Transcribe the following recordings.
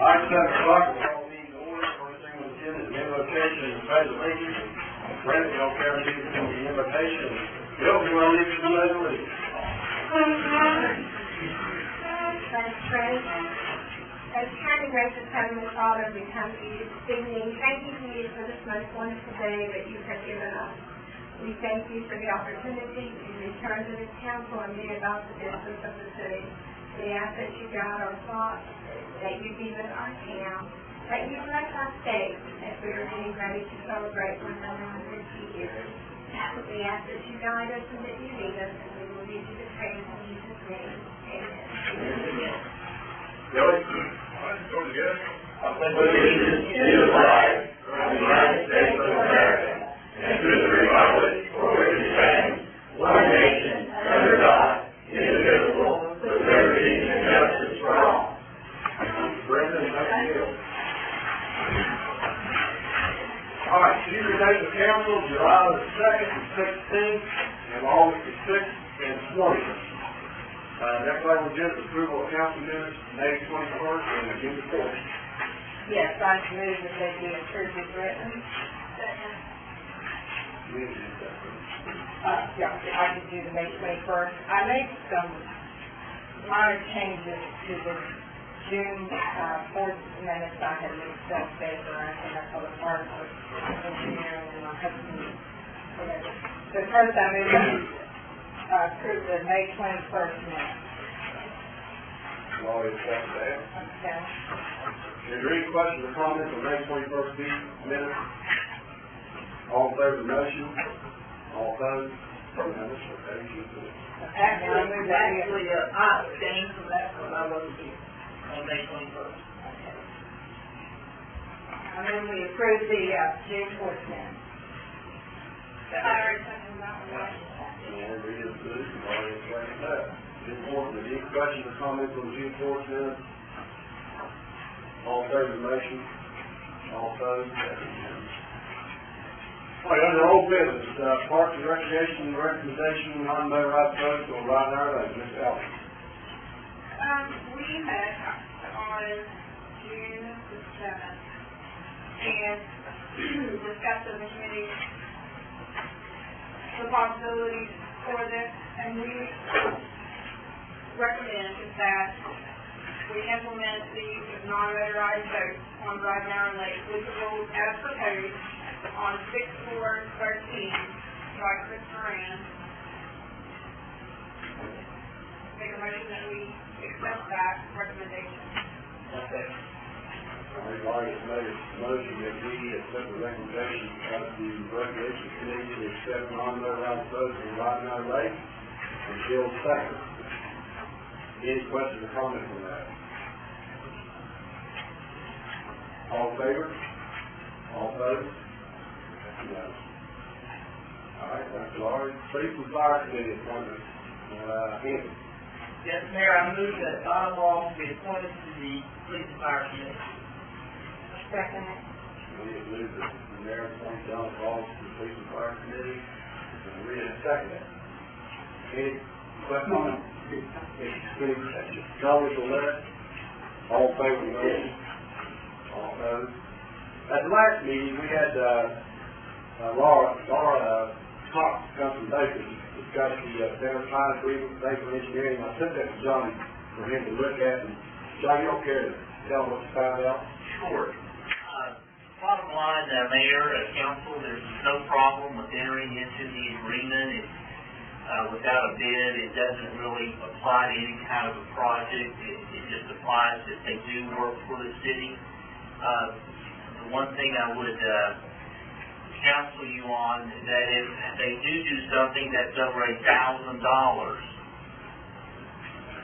Item 7 o'clock, we all need to order for anything with attendance and invocation and pledge allegiance. Brandon, y'all care to lead us in the invocation? Bill, you want to lead us in the pledge allegiance? Let's pray. As kind and gracious Heavenly Father, we come to you this evening, thanking you for this most wonderful day that you have given us. We thank you for the opportunity to return to this council and be about the business of the city. We ask that you guide our thoughts, that you be with our town, that you bless our state as we are getting ready to celebrate 150 years. We ask that you guide us and that you lead us, and we will give you the praise in Jesus' name. Amen. Billy? All right, go together. I pledge allegiance to the flag of the United States of America and to the republic for which it stands, one nation, under God, indivisible, with liberty and justice for all. Brandon, thank you. All right, future dates of council, July the 2nd and 16th, and August the 6th and 20th. Next item on the agenda is approval of council minutes, May 21st and June 4th. Yes, I move that they be approved as written. Second. Yeah, I can do the May 21st. I made some minor changes to the June 4th minutes. I had mixed up paper, I think I called it part of engineering and my husband. Whatever. So first I moved to approve the May 21st minutes. Laurie, second that. Okay. Is there any questions or comments on May 21st minutes? All in favor of the motion? All opposed? Unanimous. Okay, you do it. Actually, I moved that. I abstained from that because I wasn't here on May 21st. Okay. And then we approved the June 4th minutes. I already seconded that one. And we just do it, and already explained that. June 4th, any questions or comments on June 4th minutes? All in favor of the motion? All opposed? That's unanimous. All right, under old business, Parks and Recreation recommendation, non-motorized boats on Ride and Our Lake, Ms. Allen. We met on June the 7th and discussed as a committee the possibilities for this, and we recommend that we implement the use of non-motorized boats on Ride and Our Lake with the rules as proposed on 6/4/13 by Chris Moran. Make a motion that we accept that recommendation. Okay. All right, Laurie has made a motion that we accept the recommendation of the Recreation Committee to accept non-motorized boats on Ride and Our Lake, and Jill second. Any questions or comments on that? All in favor? All opposed? Yes. All right, that's Laurie. Police and Fire Committee appointment. Andy. Yes, Mayor, I move that Bob Long be appointed to the Police and Fire Committee. Second. We have moved the mayor appoints John Ball to the Police and Fire Committee. And we have seconded. Any questions? Any comments on that? All in favor of the motion? All opposed? At the last meeting, we had Laura Cox come from Baker to discuss the Standard Time Agreement with Baker Engineering. I sent that to Johnny for him to look at. And Johnny, you don't care to tell him what you found out? Sure. Bottom line, Mayor, Council, there's no problem with entering into the agreement. It's without a bid. It doesn't really apply to any kind of a project. It just applies if they do work for the city. The one thing I would counsel you on is that if they do something that's over $1,000,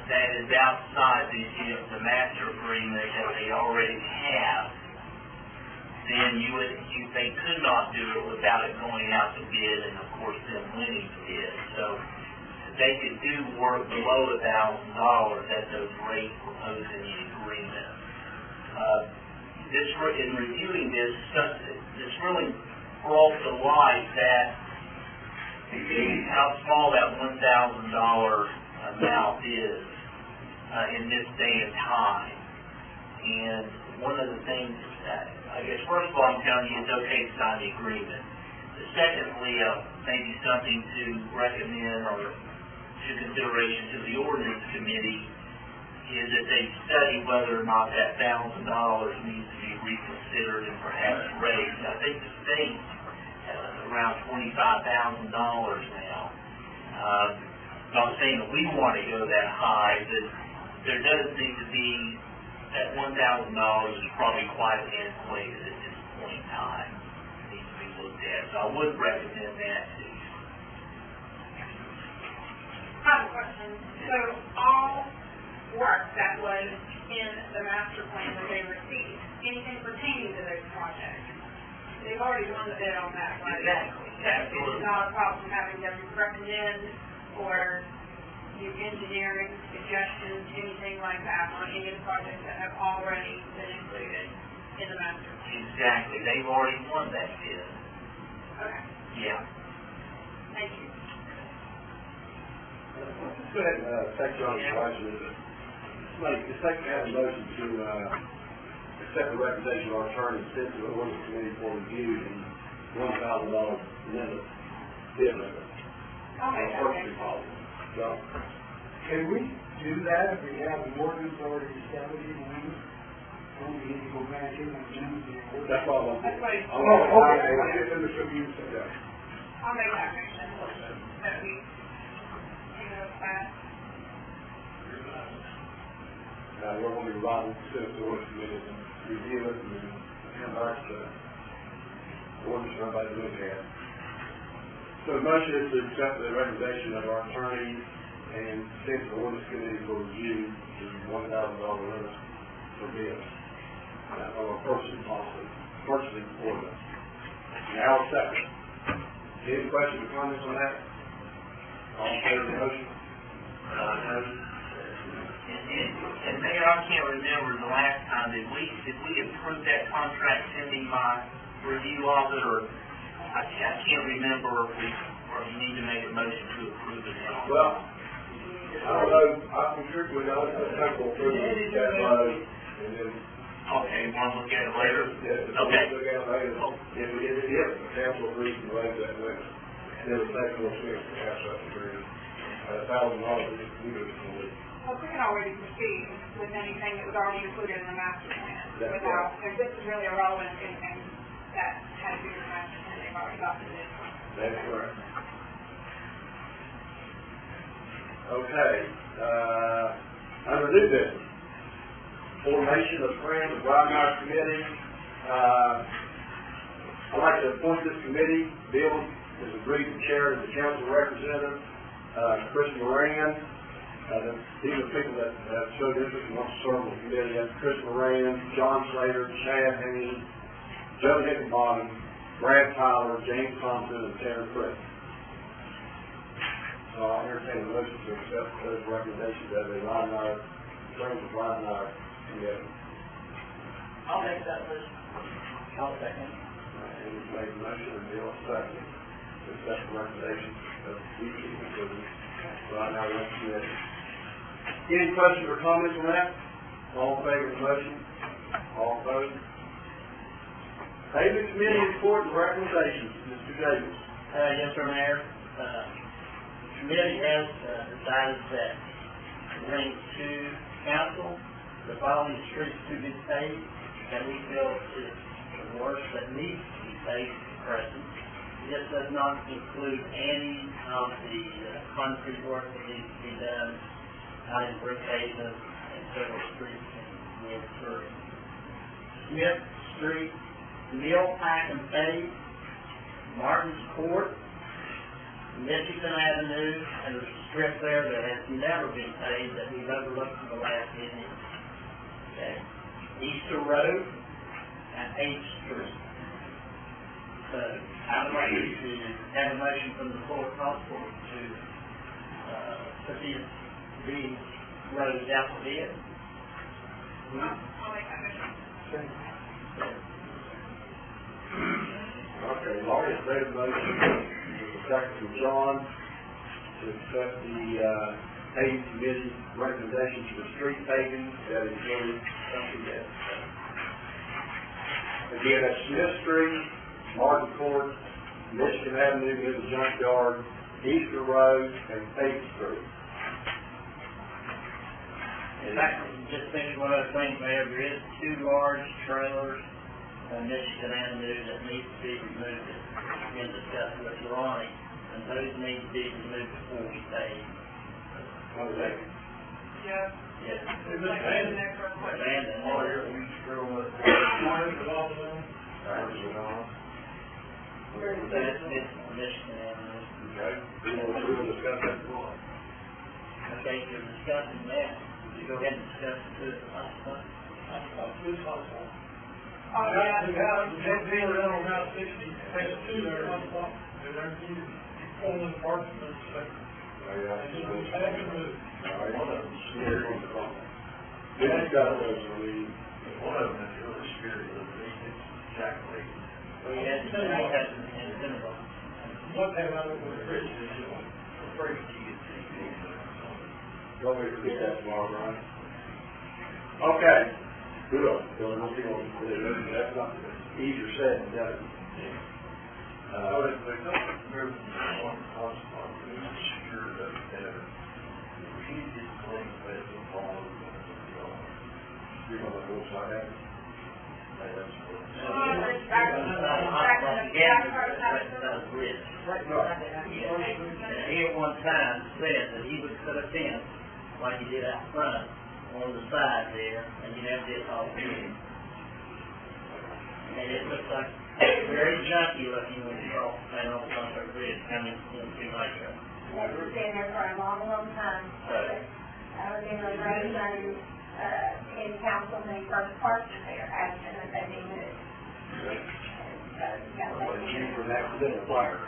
that is outside the master agreement that they already have, then they could not do it without it going out to bid and of course them winning the bid. So they could do work below $1,000 at those rates proposed in the agreement. In reviewing this really brought to light that how small that $1,000 amount is in this day and time. And one of the things, I guess, first of all, I'm telling you, it's okay to sign the agreement. Secondly, maybe something to recommend or to consideration to the ordinance committee is that they study whether or not that $1,000 needs to be reconsidered and perhaps raised. I think the state has around $25,000 now. Not saying that we want to go that high, but there does need to be, that $1,000 is probably quite antiquated at this point in time. It needs to be looked at. So I would recommend that to you. I have a question. So all work that was in the master plan that they received, anything pertaining to those projects, they've already won the bid on that, right? Exactly. Absolutely. It's not a problem having them recommend or do engineering suggestions, anything like that, on any of the projects that have already been included in the master plan. Exactly. They've already won that bid. Okay, Yeah. thank you. Let's go ahead and take John's question. It's like to have a motion to accept the recommendation of our attorney and send to the ordinance committee for review and $1,000 limit bid limit. Okay, Purchasing policy. John? Can we do that if we have the ordinance already established? Don't we need to go back in and amend the ordinance? That's all I want. That's what Oh, okay, I just understood you said that. I'll make that motion, that we take it up that. We're going to be involved with the ordinance committee and review it and then come back to ordinance for everybody to look at. So the motion is to accept the recommendation of our attorney and send to the ordinance committee for review the $1,000 limit for bids. Or purchasing policy, purchasing ordinance. Now, second. Any questions or comments on that? All in favor of the motion? And Mayor, I can't remember the last time, did we approve that contract pending my review of it, or I can't remember if you need to make a motion to approve it now. Well, I don't know, I'm sure we got a technical approval that road, and then. Okay, you want to look at it later? Yeah, Okay. look at it later. If the council agrees to raise that limit, then it's technical swing to pass that agreement. $1,000 is needed for the. Well, we can already proceed with anything that was already included in the master plan That's without, if this is really irrelevant, anything that has to do with the master plan, they've already got the bid. That's correct. Okay, under new business, formation of Friends of Rhinemeyer Committee. I'd like to appoint this committee. Bill has agreed to chair as the council representative. Chris Moran, these are people that have showed interest and want to serve on the committee. That's Chris Moran, John Slater, Chad Haynes, Joe Hickenbottom, Brad Tyler, James Thompson, and Tanner Crick. So I'll entertain a motion to accept those recommendations as a Rhinemeyer, Friends of Rhinemeyer committee. I'll make that motion. I'll second. Andy's made a motion and Bill seconded to accept the recommendations of these people for the Rhinemeyer committee. Any questions or comments on that? All in favor of the motion? All opposed? Payment committee report and recommendations. Mr. Davis. Yes, sir, Mayor. The committee has decided that to bring to council the following streets to be paid that we feel is the worst that needs to be paid at present. This does not include any of the concrete work that needs to be done out in Brookhaven and several streets in Wilkesburg. Smith Street, Mill Pack and Pave, Martin's Court, Michigan Avenue, and there's a strip there that has never been paid that we've overlooked for the last 10 years. Okay. Easter Road and 8th Street. So I would like to have a motion from the court council to put these roads out for bid. I'll make that motion. Okay, Laurie has made a motion, with a second from John, to accept the paving committee recommendations for street paving that include something that Again, that's Smith Street, Martin Court, Michigan Avenue near the junkyard, Easter Road, and 8th Street. In fact, just finish one other thing, Mayor, there is 2 large trailers on Michigan Avenue that need to be removed. It's been discussed with Lonnie, and those need to be removed before we pay. What is that? Yeah. Yes. It's like in there for a quick. Abandoned. Oh, here, we screw with That's Michigan Avenue. Okay, we'll discuss that tomorrow. Okay, if you're discussing that, you go ahead and discuss it too. Oh, yeah. That deal down on Route 60, phase 2 there, and they're only parts of the sector. Oh, yeah. And it was half the move. All right, one of them scary on the phone. Then you got those, I mean, one of them is really scary, it's Jack Lee. We had to say that in Senegal. What they out of the bridge is doing. Afraid you get TV. Don't wait to get that tomorrow, Brian. Okay, good. That's not easier said than done. There's one consequence, it's sure that better. If you get clean, but it's a ball, you're gonna go upside down. That's what. He at one time said that he would put a fence like he did out front on the side there, and you have this all in. And it looks like very junky looking when you cross that old Sunset Bridge coming into Nitro. I've been there for a long, long time. I was in the road zone, in council when he first parked there, asking that they be moved. For an accidental fire.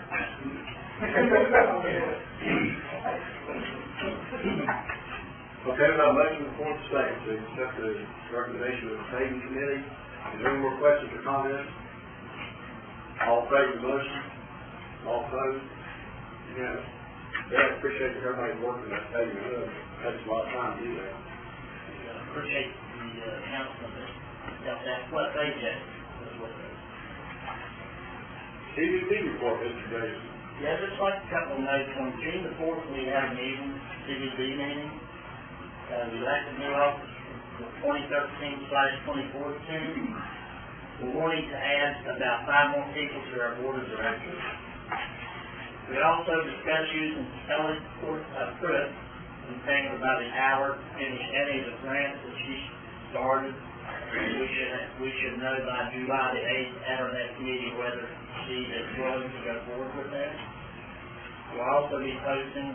Okay, we got a motion before the second to accept the recommendation of the paving committee. Is there any more questions or comments? All in favor of the motion? All opposed? Yes. Yeah, I appreciate everybody working that paving. It takes a lot of time to do that. Appreciate the council that that's what they did. That's what they did. CVP report, Mr. Davis. Yeah, just like a couple of notes, on June the 4th, we had a meeting, CVB meeting. We elected new office for 2013/2014. We're wanting to add about 5 more people to our board of directors. We also discussed using Ellie Chris and paying about an hour to finish any of the grants that she started. We should know by July the 8th at our next meeting whether she is willing to go forward with that. We'll also be posting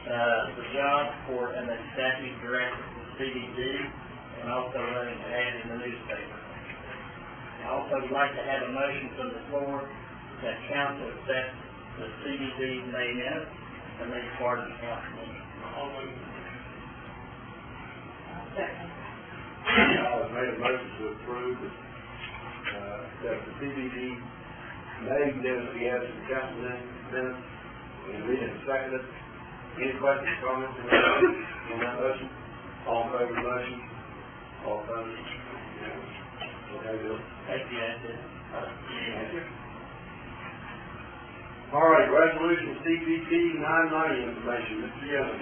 the job for an executive director for CDD and also running an ad in the newspaper. I also would like to have a motion from the floor that council accepts the CDD May minutes and make part of the council meeting. I've made a motion to approve that the CBD may minutes be added to the council minutes and read it and second it. Any questions, comments on that motion? All in favor of the motion? All opposed? Okay, Bill. Thank you, that's it. Thank you. All right, resolution CBP 990 information, Mr. Young.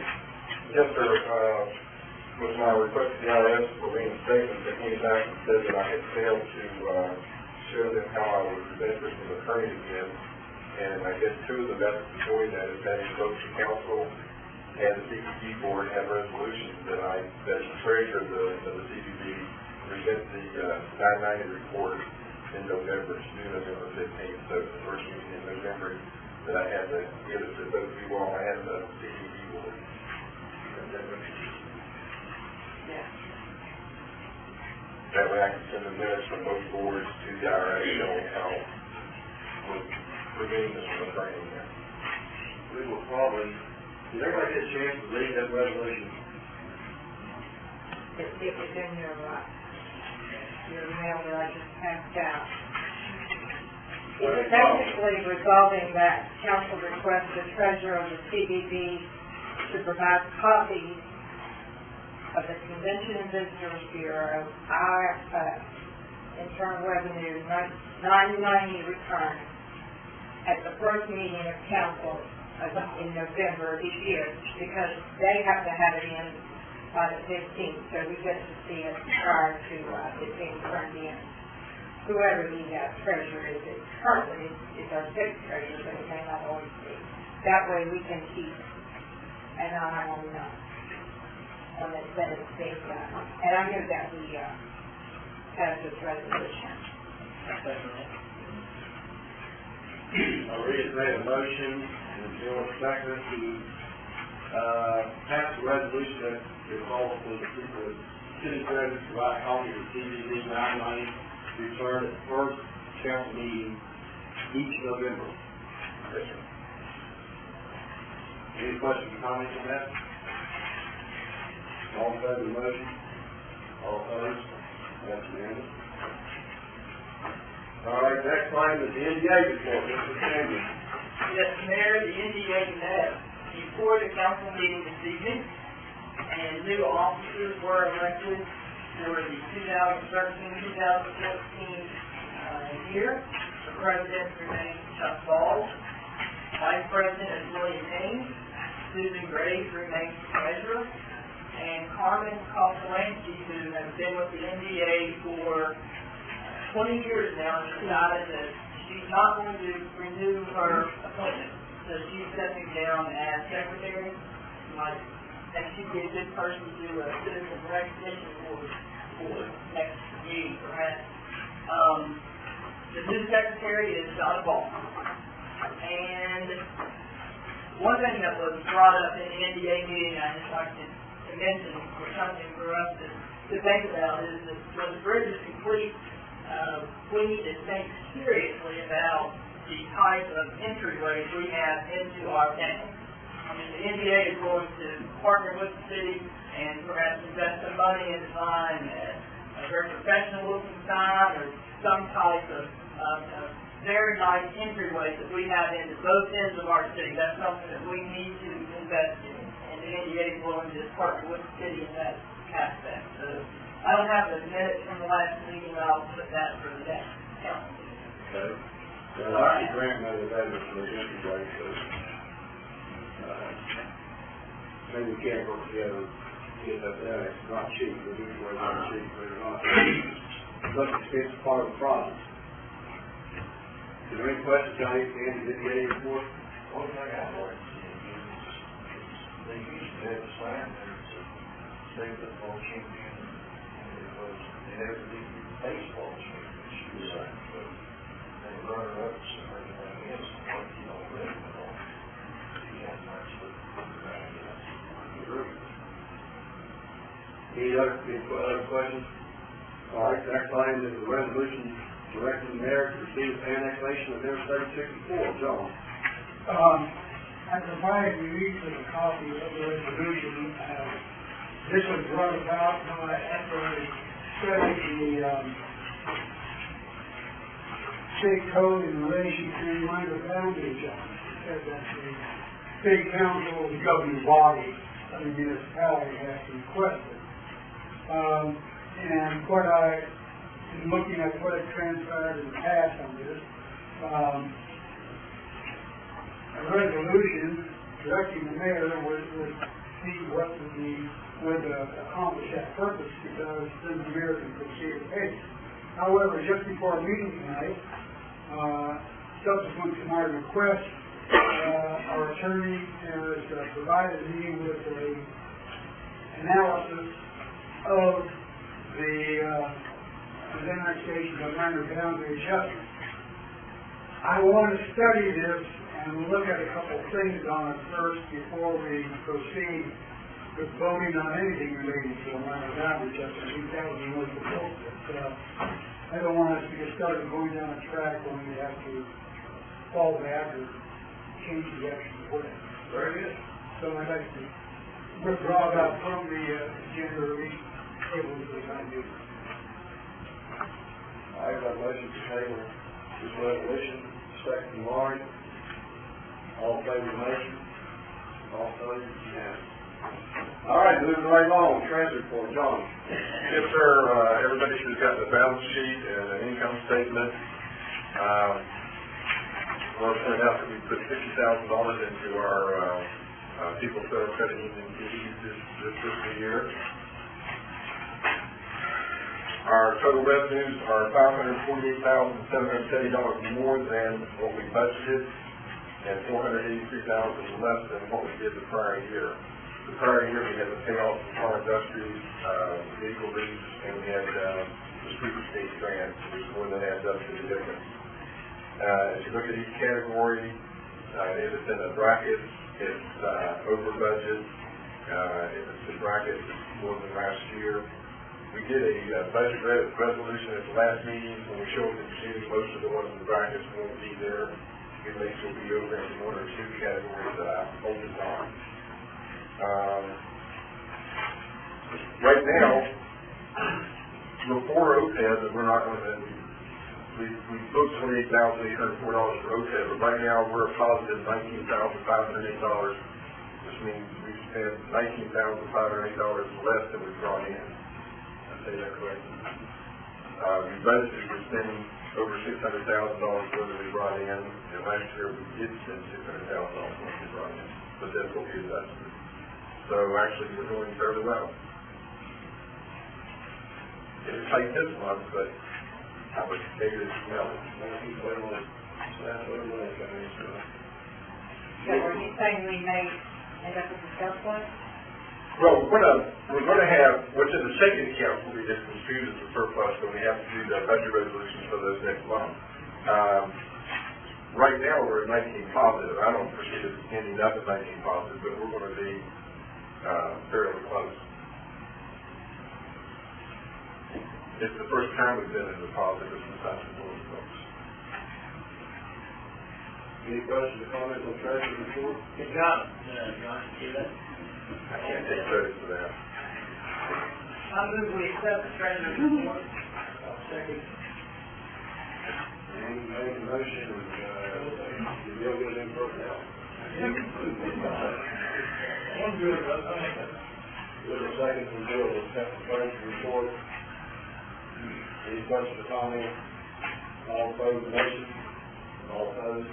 Yes, sir. With my request to the IRS for reinstatement, they came back and said that I had failed to show them how I was registered as an attorney again. And I guess 2 of the methods of doing that is having both the council and the CBP board have resolutions that the treasurer of the CBP present the 990 report in November, due November 15th. So the first meeting in November that I had to give it to both of you all and the CBP board. Yeah. That way I can send the minutes from both boards to the IRS showing how we're preventing this from occurring again. We will probably, did everybody get a chance to read that resolution? It was in your mail that I just passed out. It's basically resolving that council request the treasurer of the CBB to provide copies of the Convention and Visitors Bureau, Internal Revenue 990 return at the first meeting of council in November this year, because they have to have it in by the 15th, so we get to see it prior to it being turned in. Whoever the treasurer is, currently is our sixth treasurer, but it may not always be. That way we can keep an eye on it, that it's being done. And I know that we have this resolution. Maria's made a motion, and Bill seconded to pass the resolution that calls for the city treasurer to provide a copy of the CDD 990 return at the first council meeting each November. Yes, sir. Any questions or comments on that? All in favor of the motion? All opposed? That's unanimous. All right, next item is the NDA report. Mr. Sanders. Yes, Mayor, the NDA met before the council meeting this evening, and new officers were elected for the 2013-2014 year. The president remains Chuck Ball. Vice President is William Haynes. Susan Graves remains treasurer. And Carmen Kosolansky, who has been with the NDA for 20 years now, decided that she's not going to renew her appointment. So she's stepping down as secretary. And she'd be a good person to do a citizen recognition for next meeting, perhaps. The new secretary is Donna Ball. And one thing that was brought up in the NDA meeting, I just like to mention, or something for us to think about, is that when the bridge is complete, we need to think seriously about the type of entryways we have into our town. I mean, the NDA is going to partner with the city and perhaps invest some money in design a very professional looking sign or some type of very nice entryways that we have into both ends of our city. That's something that we need to invest in, and the NDA is willing to partner with the city in that aspect. So I don't have the minutes from the last meeting, but I'll put that for the next council meeting. Okay. Well, I actually grant me that was for the entryway, so maybe we can't work together and get that done. It's not cheap. The entryways aren't cheap, but they're not. Look, it's part of the problem. Is there any questions, Johnny, at the end of the NDA report? One thing I'd like to see is, they used to have a sign there to say football champion, and it was the every baseball championship sign, but they run it up and everything else, like you don't really know. You have nice looking around it. Any other questions? All right, next item is the resolution directing the mayor to receive annexation of Interstate 64. John. I provided you each with a copy of the resolution. This was brought about after I studied the state code in relation to minor boundary adjustments. It says that the state council, the governing body of the municipality, has to request it. And what in looking at what had transpired in the past on this, a resolution directing the mayor would see what would accomplish that purpose, because then the mayor can proceed at pace. However, just before our meeting tonight, subsequent to my request, our attorney has provided me with an analysis of the annexation of minor boundary adjustment. I want to study this and look at a couple of things on it first before we proceed with voting on anything relating to a minor boundary adjustment. I think that would be most appropriate. I don't want us to get started going down a track when we have to fall back or change direction or whatever. Very good. So I'd like to withdraw that from the agenda, or at least table it for the time being. I have a motion to table this resolution, second from Laurie. All in favor of the motion? All opposed? Unanimous. All right, moving right along, transfer report, John. Yes, sir, everybody should have gotten a balance sheet and an income statement. I want to point out that we put $50,000 into our, People's Federal Credit Union this fiscal year. Our total revenues are $548,770 more than what we budgeted, and $483,000 less than what we did the prior year. The prior year, we had the payoff from Car Industries, vehicle lease, and we had the street estate grant, which more than adds up to the difference. If you look at each category, if it's in a bracket, it's over budget. If it's in bracket, it's more than last year. We did a budget resolution at the last meeting. When we show it in June, most of the ones in the brackets won't be there. It makes it be over in one or two categories that I focused on. Right now, before OPEB, that we're not going to, we booked $28,804 for OPEB, but right now we're a positive $19,508, which means we spent $19,508 less than we brought in. Say that correctly. We budgeted for spending over $600,000 more than we brought in, and last year we did spend $600,000 more than we brought in, but that's what we invested. So actually we're doing fairly well. It's tight this month, but I would say this well. So were you saying we may end up with a surplus? Well, we're gonna have, what's in the checking account will be misconstrued as a surplus, so we have to do the budget resolutions for those next month. Right now, we're at 19 positive. I don't foresee it ending up at 19 positive, but we're gonna be, fairly close. It's the first time we've been in the positive since I've been doing books. Any questions or comments on treasury report? Good job, John, see that? I can't take credit for that. I move we accept the treasurer's report. Second. And made a motion, you real good in personnel. One good, With a second from Bill, we'll accept the treasurer's report. Any questions or comments? All opposed, motion? All opposed?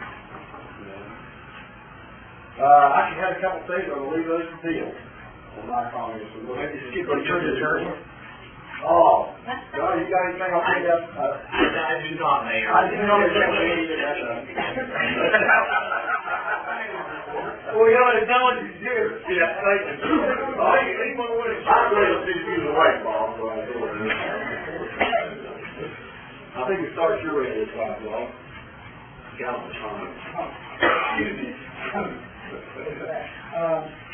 I had a couple things on the legal deal on my comments. Maybe skip the church attorney. Oh, no, you got anything I'll bring up? I do not, Mayor. I didn't know that was well, you know, it's not what you do. Yeah, thank you. I'm going to see you the white ball, so I do it. I think it starts your way this time, Bob. Council comments. Excuse me.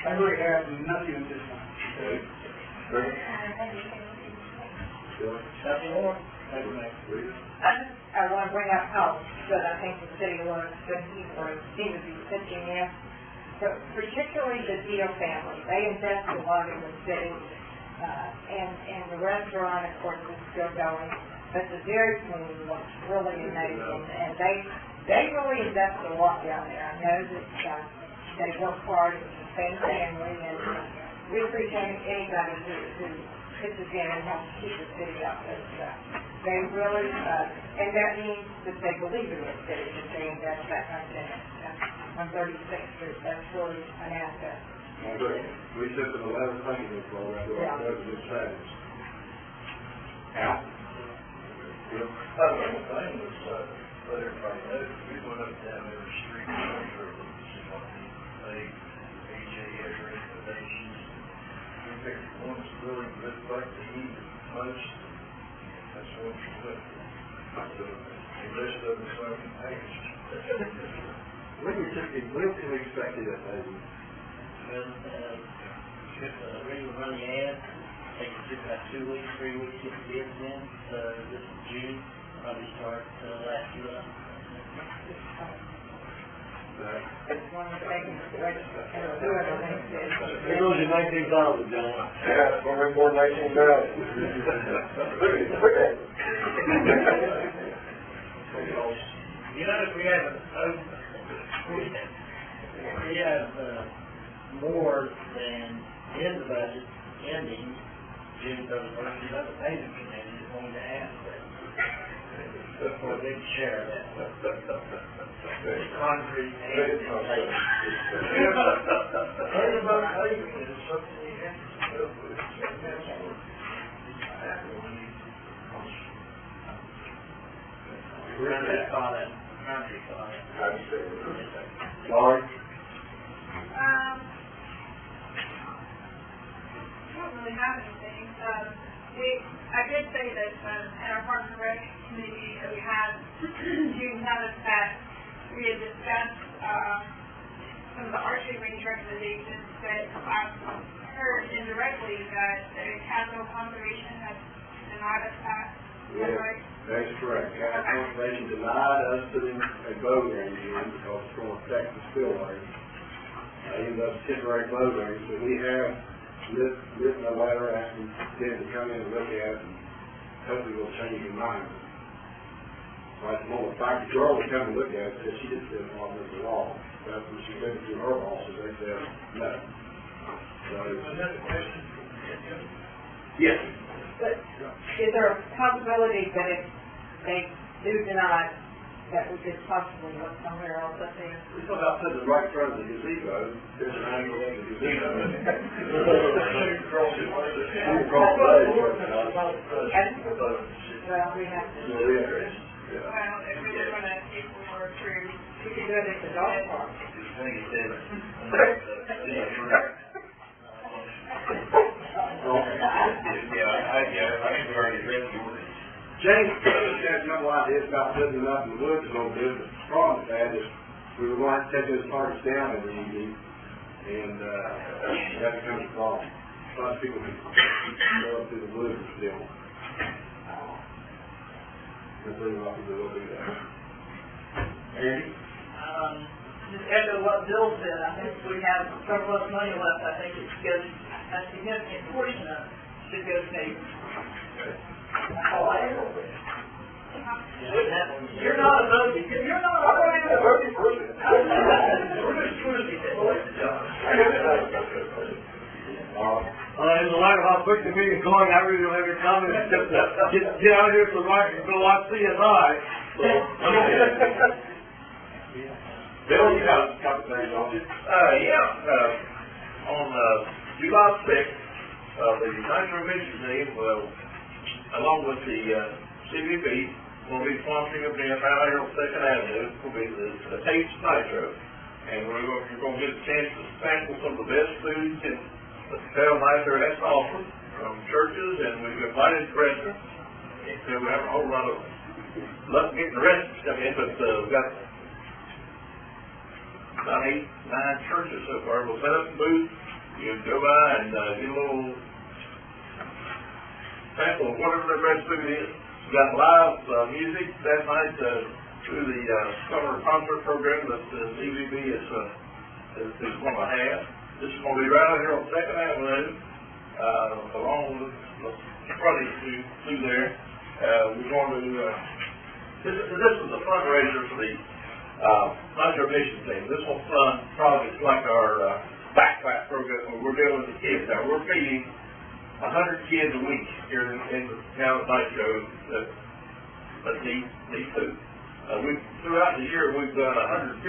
I really have nothing at this time. Okay. Nothing more? I want to bring up how good I think the city was, that people seem to be pitching in. So particularly the Deal family, they invest a lot in the city, and the restaurant, of course, is still going, but the Dairy Queen looks really amazing, and they really invest a lot down there. I know that they work hard, it's the same family, and we appreciate anybody who pitches in and helps keep the city up. They really, and that means that they believe in the city, that they invest that much in it. On 36th Street, that's really an asset. We sent them a letter thanking them for that, Yeah. that was just fabulous. Al? Another thing was, let everybody know, we went up down every street in Nitro, see what they, AJS recommendations. We picked one that's really good, like the heat most, that's what we went for. The rest of it's like a package. When can we expect it, maybe? Well, just a regular running ad, take it about 2 weeks, 3 weeks, get the bids in, so this is June, probably start last July. It's one of the things that whoever makes it. There goes your 19,000, John. Yeah, it's going to be more than 19,000. Look at it. You know, if we have more than in the budget ending June 31st, you know, the payment committee is going to ask that for a big share of that. Concrete and payment. Sorry? I don't really have anything. I did say that, in our Parks and Rec committee that we had June 7th, that we had discussed, some of the archery range recommendations, but I've heard indirectly that the capital conservation has denied us that. Is that right? That's correct. County Conservation denied us putting a boat range in because it's going to affect the spillway. Even though it's temporary boat range, but we have written a letter asking them to come in and look at it, and hopefully we'll change their mind. Like the moment, Dr. Girl would come and look at it, said she didn't see a problem with the law. But when she went to her bosses, they said no. So, Another question? yes. But is there a possibility that if they do deny, that we could possibly look somewhere else up there? We thought about putting it right in front of the gazebo. There's an angle of the gazebo. Cross it like this. Across the way. Well, we have to. Well, if we were gonna, if we were approved, We could do it at the golf park. I think we already addressed the ordinance. James had a couple ideas about putting it up in the woods a little bit, but the problem with that is we were going to take those parks down every evening, and that becomes a problem. A lot of people can go up to the woods and still. That's really what we'll do that. Andy? Just echo what Bill said, I think we have surplus money left, I think it goes, a significant portion of it should go to neighbors. That's all I have. You're not a voting, you're not a voting person. We're just Tuesday, In the light of how quick the meeting's going, I really don't have any comments, except get out of here so I can go watch CSI. Bill, you got a couple things on you? On July 6th, the Nitro Mission Team will, along with the CVB, will be sponsoring an event out here on 2nd Avenue. Will be the Taste Nitro. And you're going to get a chance to sample some of the best foods in the hotel Nitro has to offer from churches, and we've invited the restaurants. So we have a whole lot of luck getting the restaurants come in, but we've got about 8, 9 churches so far. We'll set up a booth. You go by and get a little sample of whatever their best food is. We've got live music that night through the summer concert program that the CVB is going to have. This is going to be right out here on 2nd Avenue, along with the frontage through there. We're going to, this is a fundraiser for the Nitro Mission Team. This will fund projects like our backpack program where we're dealing with the kids. Now, we're feeding 100 kids a week here in the town of Nitro that need food. Throughout the year, we've done 150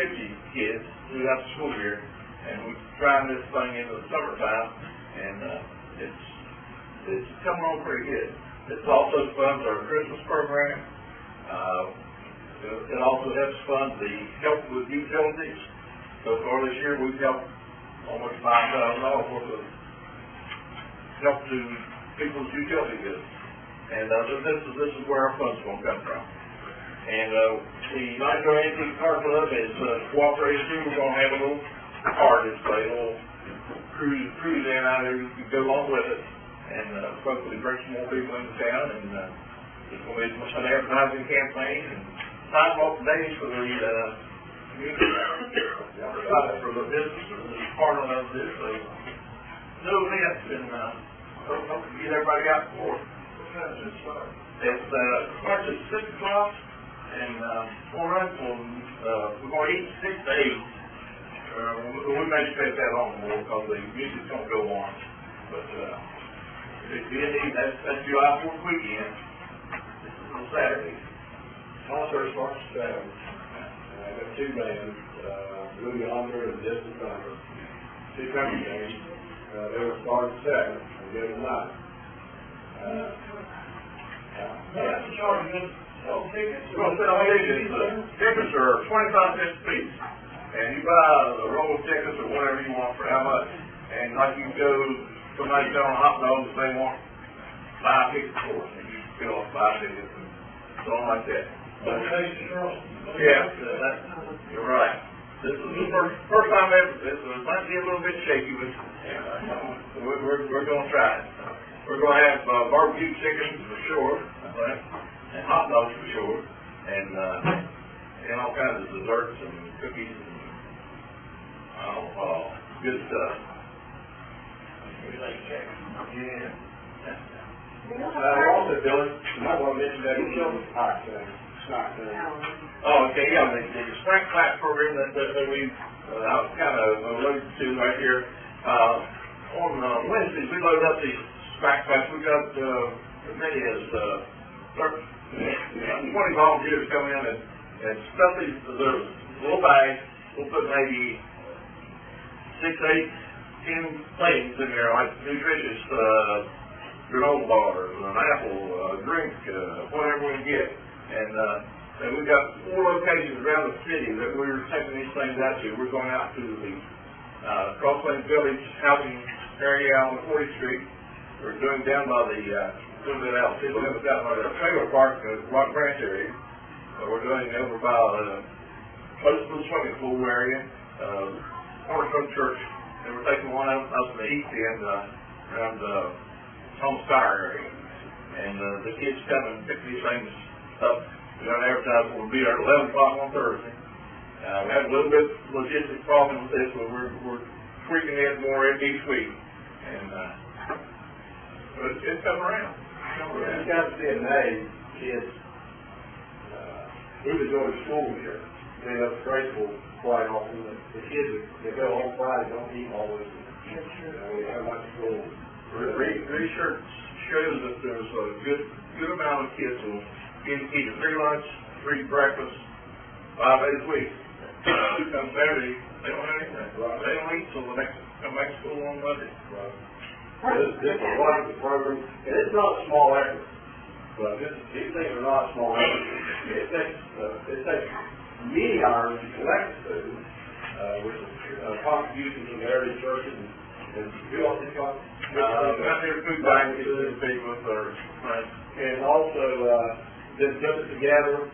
kids throughout the school year, and we're trying this thing into the summertime, and it's coming on pretty good. It also funds our Christmas program. It also helps fund the help with utilities. So far this year, we've helped almost $5,000 worth of help to people's utility bills. And this is where our funds going to come from. And the Nitro Antique Car Club is cooperating too. We're going to have a little car display, a little cruise in out here. You can go along with it, and hopefully bring some more people into town. And it's going to be an advertising campaign and sidewalk days for the community, for the businesses as part of this. So, no events, and hope to get everybody out for it. It starts at 6 o'clock, and we'll run from, we're going to eat 6 to 8. We may stay that long more because the music's going to go on. But, if you need, that's July 4th weekend, this is on Saturday. Concert starts at 7. I got 2 bands, Louis Hunter and Distant Thunder. 2 country bands. They will start at 7 and go to 9. That's the charge, man. Sell tickets. We're gonna sell tickets. Tickets are 25 cents a piece. And you buy a roll of tickets or whatever you want for how much. And like you go, somebody selling hot dogs, they want 5 tickets for it. And you fill up 5 tickets and so on like that. Yeah, you're right. This is the first time ever. This might be a little bit shaky, but we're gonna try it. We're gonna have barbecue chicken for sure, right? And hot dogs for sure, and all kinds of desserts and cookies and good stuff. Yeah. Also, Billy, you might want to mention that children's park thing. Oh, okay, yeah, the Spring Class program that we kind of alluded to right here. On Wednesdays, we load up these Spring Class. We got as many as 20 volunteers come in and stuff these little bags. We'll put maybe 6, 8, 10 things in there, like nutritious granola bars, an apple, drink, whatever we can get. And we've got 4 locations around the city that we're taking these things out to. We're going out to the Crosslands Village housing area on 40th Street. We're doing down by the little bit out by the trailer park, Rock Branch area. We're doing over by close to the swimming pool area, Cornerstone Church, and we're taking one up in the east end around Home Star area. And the kids come and pick these things up. We got advertised we'll be there at 11 o'clock on Thursday. We had a little bit of logistic problem with this, but we're tweaking it more each week. And but it's coming around. You got to see in May, kids, even going to school here, they up to grade school quite often. The kids that go home Friday don't eat all this. They have much school. Research shows that there's a good amount of kids who eat 3 lunch, 3 breakfast, 5 days a week. Come Saturday, they don't have anything. They don't eat till the come back to school on Monday. This is a wonderful program, and it's not a small effort. But these things are not a small effort. It takes many hours to collect the food, with contributions from various churches and do all these Out there, food banks to speak with our friends. And also, then put it together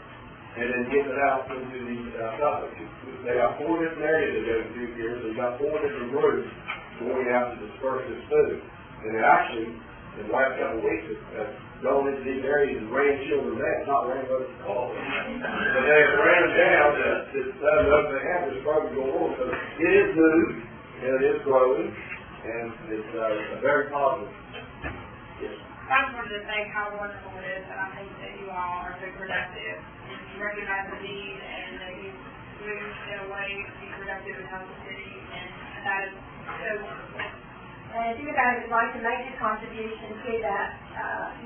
and then get it out into the public. They got 4 different areas to go to here, so you got 4 different groups going out to disperse this food. And actually, in the last couple of weeks, going into these areas and ran children back, not ran what it's called. And they ran down they have this program going on. So it is new, and it is growing, and it's very positive. Yes. I just wanted to say how wonderful it is, and I think that you all are so productive. You recognize the need, and that you move in a way to be productive and help the city, and that is so wonderful. And if you guys would like to make a contribution to that,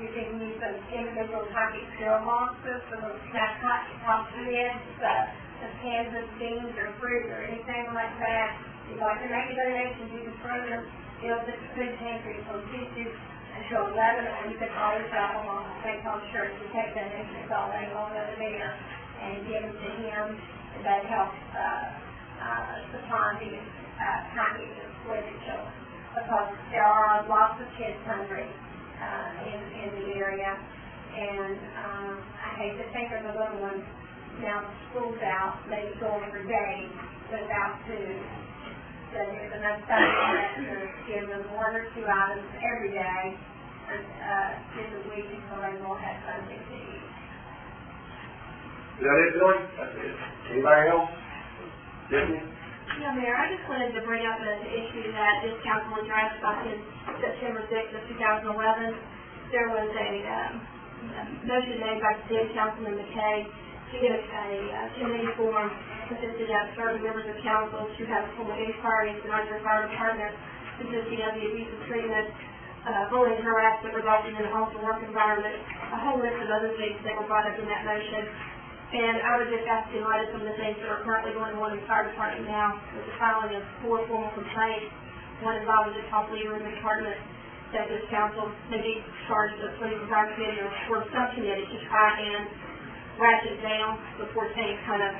you can use those individual pocket cereal boxes for those top kids, the cans of beans or fruit or anything like that. If you'd like to make a donation, you can further build the food pantry from 2 until 11, or you can always shop them on St. Paul's Church. We take donations all day long over there and give them to him. That helps supply these packages for the children. Because there are lots of kids hungry in the area, and I hate to think of the little ones now school's out, maybe going for days without food. So there's enough time to give them 1 or 2 items every day through the week until they will have something to eat. Is that it, Billy? That's it. Anybody else? Tiffany? Yeah, Mayor, I just wanted to bring up an issue that this council addressed back in September 6th of 2011. There was a motion made by then Councilman McKay to get a committee form consisted of certain members of council to have full inquiries in our fire department consisting of the abuse of treatment, bullying, harassment resulting in a hostile work environment, a whole list of other things that were brought up in that motion. And I would just ask in light of some of the things that are currently going on in the fire department now, with the filing of 4 formal complaints, one involving the top leader in the department, that this council may be charged with putting the fire committee or subcommittee to try and ratchet down before things kind of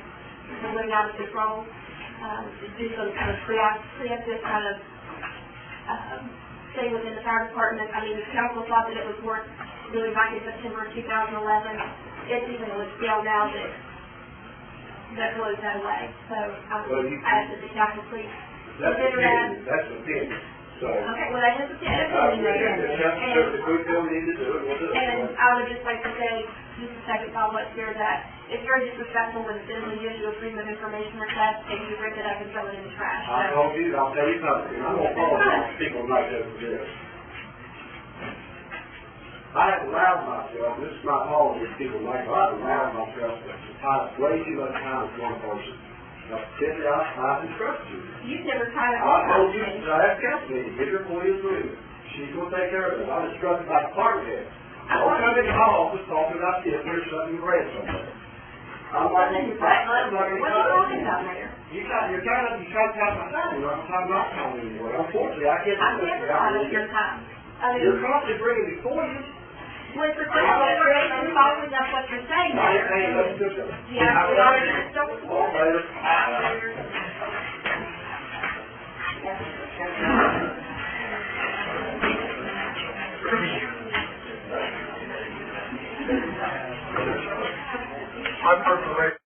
moving out of control, do some kind of preemptive kind of thing within the fire department. I mean, the council thought that it was worth doing back in September of 2011. It's even on a scale now that blows that away. So I would ask that the council please consider that. That's an opinion, so. Okay, well, that is an opinion, Mayor. If we feel we need to do it, we'll do it. And I would just like to say, just a second follow-up here, that it's very disrespectful when Assembly gives you a freedom of information request and you rip it up and throw it in the trash. I told you, I'll tell you something, I'm gonna apologize to people like that for this. I have allowed myself, this is my apology to people like, I've allowed myself to tie way too much time with one person. Now, typically, I've instructed you. You've never tried it. I told you, I have counsel me, give your employees a room. She's gonna take care of it. I'm instructed by department head. Don't come into my office talking about this, there's something red somewhere. I'm like, What are you talking about, Mayor? you're trying to tie my time, you're not talking about time anymore. Unfortunately, I can't. I've never thought of your time. I mean, You're constantly bringing before you. well, it's the first one you're following up what you're saying, Mayor. Hey, let's do it. Yeah, we already don't support it. Later.